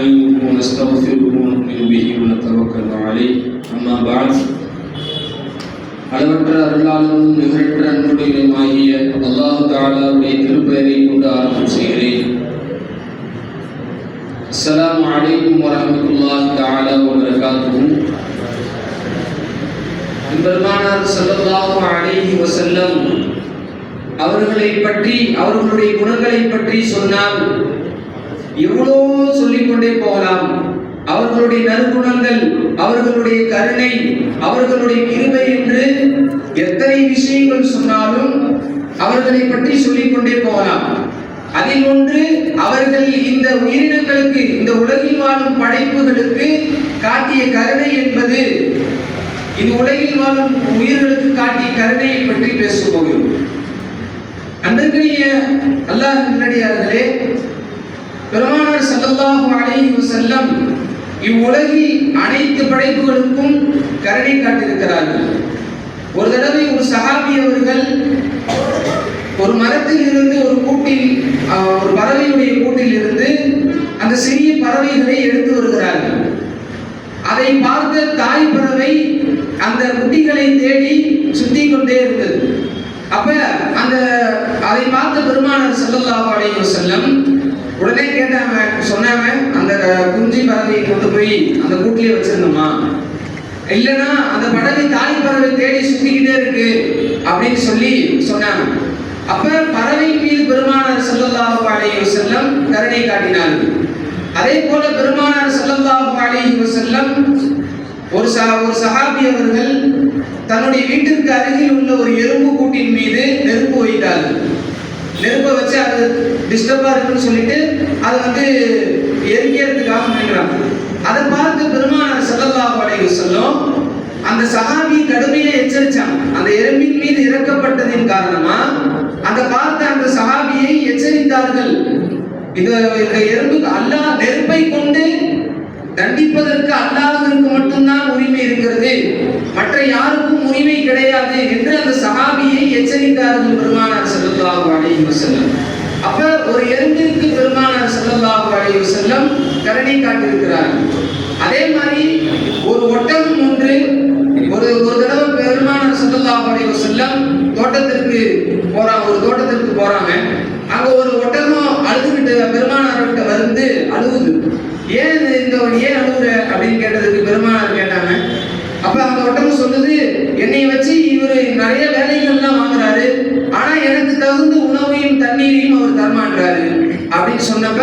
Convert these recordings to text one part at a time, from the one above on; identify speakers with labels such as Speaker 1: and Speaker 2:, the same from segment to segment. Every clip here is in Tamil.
Speaker 1: ونستعينه ونستغفره ونؤمن به ونتوكل عليه أما بعد அளவற்ற அருளாளரும் நிகரற்ற அன்புடையமாகிய அல்லாஹ் தஆலாவுடைய திருப்பெயரை கொண்டு ஆரம்பம் செய்கிறேன். அஸ்ஸலாமு அலைக்கும் வரஹ்மத்துல்லாஹி தஆலா வபரகாத்துஹு. பெருமானார் ஸல்லல்லாஹு அலைஹி வஸல்லம் அவர்களை பற்றி, அவர்களுடைய குணங்களை பற்றி சொன்னால் எவ்வளோ சொல்லிக்கொண்டே போகலாம். அவர்களுடைய நற்குணங்கள், அவர்களுடைய கருணை, அவர்களுடைய கிருபை என்று எத்தனை விஷயங்கள் சொன்னாலும் அவர்களை பற்றி சொல்லிக்கொண்டே போகலாம். அதில் ஒன்று, அவர்கள் இந்த உயிரினங்களுக்கு, இந்த உலகில் வாழும் படைப்புகளுக்கு காட்டிய கருணை என்பது, இந்த உலகில் வாழும் உயிர்களுக்கு காட்டிய கருணையை பற்றி பேசப் போகிறோம். அன்றைய அல்லாஹ் நல்லடியார்களே, பெருமானார் ஸல்லல்லாஹு அலைஹி வஸல்லம் இவ்வுலகில் அனைத்து படைப்புகளுக்கும் கருணை காட்டியிருக்கிறார்கள். ஒரு தடவை ஒரு சஹாபி அவர்கள் ஒரு மரத்தில் இருந்து ஒரு கூட்டில், ஒரு பறவையுடைய கூட்டில் இருந்து அந்த சிறிய பறவைகளை எடுத்து வருகிறார்கள். அதை பார்த்த தாய் பறவை அந்த குட்டிகளை தேடி சுத்தி கொண்டே இருந்தது. அப்ப அதை பார்த்த பெருமானார் ஸல்லல்லாஹு அலைஹி வஸல்லம் உடனே கேட்டாங்க, சொன்னாங்க, அந்த குஞ்சு பறவையை கொண்டு போய் அந்த கூட்டிலே வச்சிருந்தோமா, இல்லைன்னா அந்த பறவை தாய் பறவை தேடி சுத்திக்கிட்டே இருக்கு அப்படின்னு சொல்லி சொன்னாங்க. அப்ப பறவை மீது பெருமானார் ஸல்லல்லாஹு அலைஹி வஸல்லம் கருணை காட்டினார்கள். அதே போல பெருமானார் ஸல்லல்லாஹு அலைஹி வஸல்லம் ஒரு சஹாபி அவர்கள் தன்னுடைய வீட்டிற்கு அருகில் உள்ள ஒரு எறும்பு கூட்டின் மீது நெருப்பு வைத்தார்கள். நெருப்பை வச்சு அது டிஸ்டர்பா இருக்குன்னு சொல்லிட்டு அதை எரிக்கிறதுக்காக முயன்றாங்க. அதை பார்த்து பெருமானார் ஸல்லல்லாஹு அலைஹி வஸல்லம் அந்த சஹாபி கடுமையை எச்சரிச்சாங்க. அந்த எறும்பின் மீது இறக்கப்பட்டதின் காரணமா பார்த்த அந்த சஹாபியை எச்சரித்தார்கள். இந்த எறும்புக்கு அல்லாஹ் நெருப்பை கொண்டு தண்டிப்பதற்கு அல்லாஹ்விற்கு மட்டும்தான் உரிமை இருக்கிறது, மற்ற யாருக்கும் உரிமை கிடையாது என்று அந்த சஹாபியை எச்சரித்தார்கள் பெருமானார் ஸல்லல்லாஹு அலைஹி வஸல்லம். அப்ப ஒரு எறும்பிற்கு பெருமானார் ஸல்லல்லாஹு அலைஹி வஸல்லம் கருணை காட்டியிருக்கிறார்கள். அதே மாதிரி ஒரு ஒட்டகம் ஒன்று ஒரு தடவை பெருமானார் ஸல்லல்லாஹு அலைஹி வஸல்லம் தோட்டத்திற்கு போறாங்க. அங்க ஒரு ஒட்டகம் அழுதுகிட்டு பெருமானார்கிட்ட வந்து அழுகுது. ஏன் அழுகுற அப்படின்னு கேட்டதுக்கு பெருமானார் கேட்டாங்க. அப்ப அந்த ஒட்டகம் சொல்லுது, என்னை வச்சு இவரு நிறைய வேலைகள்லாம் வாங்குறாரு, ஆனா எனக்கு தகுந்த உணவையும் தண்ணீரையும் அவர் தரமாட்டாரு அப்படின்னு சொன்னப்ப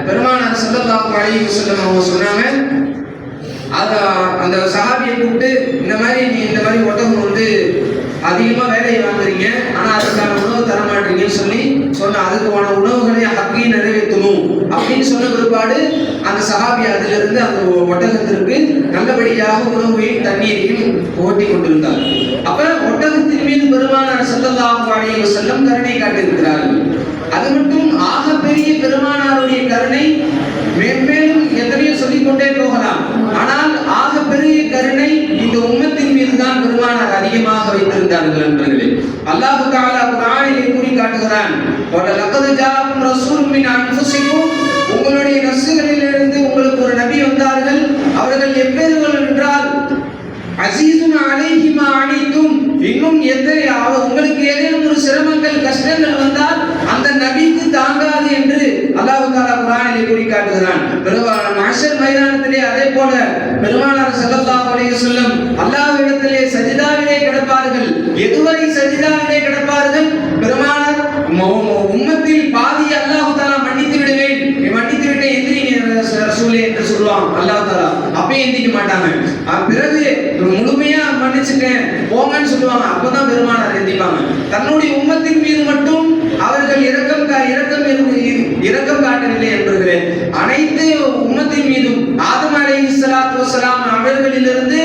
Speaker 1: பெருமானார் ஸல்லல்லாஹு அலைஹி வஸல்லம் அவங்க சொன்னாங்க, அந்த சஹாபியை கூப்பிட்டு, இந்த மாதிரி ஒட்டகம் அதிகமா வேலையை வாங்குறீங்க, ஆனா அதுக்கான உணவு தரமாட்டீங்கன்னு சொன்ன அதுக்கான உணவுகளை ஹக்கையும் நிறைவேற்றணும் அப்படின்னு சொன்ன பிற்பாடு அந்த சஹாபி அதிலிருந்து அந்த ஒட்டகத்திற்கு நல்லபடியாக உணவையும் தண்ணீரையும் ஓட்டி கொண்டிருந்தார். அப்ப ஒட்டகத்தின் மீது பெருமானார் ஸல்லல்லாஹு அலைஹி வஸல்லம் கருணை காட்டியிருக்கிறார்கள். அது மட்டும் ஆக பெரிய பெருமானாருடைய கருணை மேன்மேலும் எத்தனையோ சொல்லிக்கொண்டே போகலாம். ஆனால் ஆக பெரிய கருணை இந்த உம்மத்தின் மீது தான் பெருமானார் அதிகமாக வைத்திருந்தார்கள் என்பதிலே அல்லாஹ் தஆலா குர்ஆனிலே கூறி காட்டுகிறான், லகத் ஜாஅக்கும் ரசூலுன் மின் அன்ஃபுசிக்கும், உங்களுடைய நஃப்ஸுகளிலிருந்து உங்களுக்கு ஒரு நபி வந்தார்கள். அவர்கள் எப்பேர்கள் என்றால் அஸீஸுன் அலைஹி மா அனித்தும், இன்னும் உங்களுக்கு ஏதேனும் ஒரு சிரமங்கள் கஷ்டங்கள் வந்தால் அந்த நபிக்கு தாங்காது என்று அல்லாஹ் தஆலா குர்ஆனிலே கூறி காட்டுகிறான். மஹ்ஷர் மைதானத்திலே அதே போல பெருமானார் ஸல்லல்லாஹு அலைஹி வஸல்லம் அல்லாஹ்விடத்திலே சஜிதாவிலே கிடப்பார்கள். எதுவரை சஜிதாவிலே கிடப்பார்கள்? பெருமானார் உம்மத்தில் பாதி அல்லாஹ் தஆலா மன்னித்து விடுவேன், மன்னித்து விட்டேன், எந்திரிங்க ரசூலே என்று சொல்லுவாங்க அல்லாஹ் தஆலா. அப்பயே எந்திரிக்க மாட்டாங்க. பிறகு முழுமையா மன்னிச்சுட்டேன் போங்கன்னு சொல்லுவாங்க. அப்பதான் பெருமானார் எந்திரிப்பாங்க. தன்னுடைய உம்மத்தின் மீது மட்டும் அவர்கள் இரக்கம் காட்டவில்லை என்பர்களே, அனைத்து உம்மத்தின் மீதும் ஆதம் அலைஹிஸ்ஸலாத்து வஸ்ஸலாம் அவர்களிலிருந்து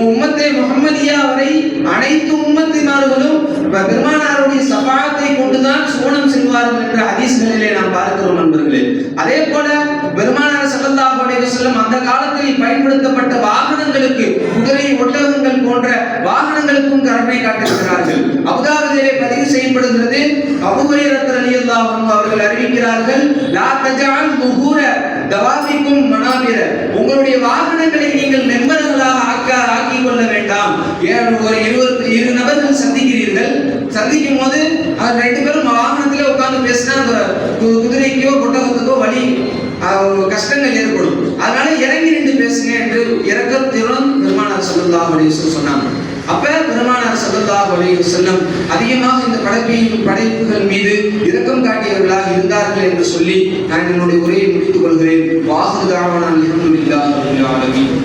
Speaker 1: உம்மத்தே முஹம்மதியா வரை அனைத்து உம்மத்தினர்களும் பெருமானாருடைய ஷஃபாஅத்தை கொண்டுதான் சுவனம் செல்வார்கள் என்ற ஹதீஸ்களிலே நாம் பார்க்கிறோம் நண்பர்களே. அதே போல பெருமானார் ஸல்லல்லாஹு அலைஹி வஸல்லம் அந்த காலத்தில் பயன்படுத்தப்பட்ட வாகனங்களுக்கு, குதிரை, ஒட்டகங்கள் போன்ற வாகனங்களுக்கும் கருணை காட்டுகிறார்கள். அபூதாவுதிலே பதிவு செய்யப்படுகிறது, அபூ ஹுரைரா ரலியல்லாஹு அன்ஹு அவர்கள் அறிவிக்கிறார்கள், லா தஜஅல் முஹூர தவாபிக்கும் மனாபிர, உங்களுடைய வாகனங்களை நீங்கள் மெம்பர்களாக ஆக்கிக் கொள்ள வேண்டாம். இரு நபர்கள் சந்திக்கிறீர்கள், சந்திக்கும் போது அது ரெண்டு பேரும் வாகனத்திலே உட்கார்ந்து பேசினா குதிரைக்கோ ஒட்டகத்துக்கோ வழி கஷ்டங்கள் ஏற்படும். அதனால இறங்கி நின்று பேசுங்க என்று இரக்கத்துடன் பெருமானார் ஸல்லல்லாஹு அலைஹி வஸல்லம் சொன்னாங்க. அப்ப பெருமானார் ஸல்லல்லாஹு அலைஹி வஸல்லம் அதிகமாக இந்த படைப்புகள் மீது இரக்கம் காட்டியவர்களாக இருந்தார்கள் என்று சொல்லி நான் என்னுடைய உரையை முடித்துக் கொள்கிறேன். வாஹிரு தஅவானா அல்ஹம்துலில்லாஹி ரப்பில் ஆலமீன்.